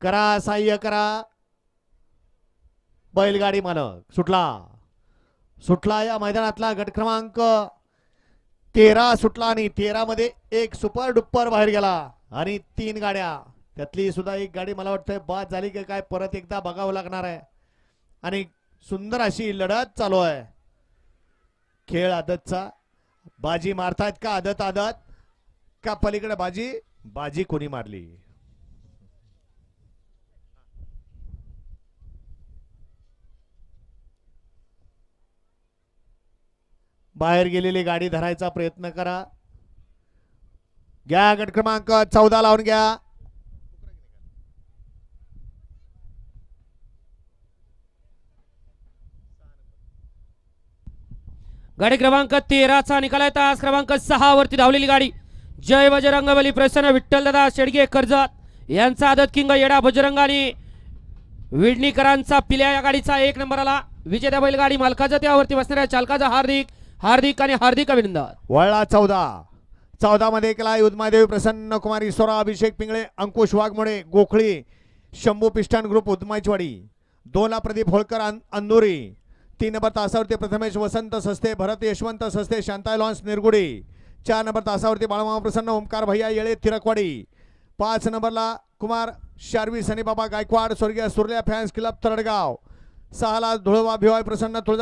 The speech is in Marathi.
करा सहाय्य करा. बैलगाडी मालक सुटला या मैदानातला गट क्रमांक 13 सुटला आणि 13 मध्ये एक सुपर डुप्पर बाहेर गेला आणि 3 गाड्या त्यातली सुद्धा एक गाडी मला वाटतंय बाद झाली की काय परत एकदा बघावं लागणार आहे. आणि सुंदर अशी लढत चालू आहे. खेळ आदतचा. बाजी मारतायत का आदत का पलीकडे बाजी कोणी मारली. बाहेर गेलेली गाडी धरायचा प्रयत्न करा. घ्या गट क्रमांक 14 लावून घ्या. गाडी क्रमांक 13 चा निकाल आहे. तास क्रमांक 6 वरती धावलेली गाडी जय बजरंगबली प्रसन्न विठ्ठलदादा शेडगे कर्जत यांचा आदत किंग येडा बजरंग आणि विडणीकरांचा पिल्या या गाडीचा 1 नंबरला विजेत्या बैलगाडी मालकाचा त्यावरती बसणाऱ्या चालकाचा हार्दिक अभिनंदन. वळला 14 मध्ये केला उदमादेवी प्रसन्न कुमार ईश्वरा अभिषेक पिंगळे अंकुश वाघमोडे गोखळी शंभू पिस्टन ग्रुप उदमाईचवाडी. 2 ला प्रदीप होळकर अंदुरी. 3 नंबर तासावरती प्रथमेश वसंत सस्ते भरत यशवंत सस्ते शांताय लॉन्स निरगुडी. 4 नंबर तासावरती बाळमामा प्रसन्न ओमकार भैया येळे तिरकवाडी. 5 नंबरला कुमार शारवी सनी बाबा गायकवाड स्वर्गीय सुरल्या फॅन्स क्लब तरडगाव. 6 ला धुळवा भिवाय प्रसन्न तुळजा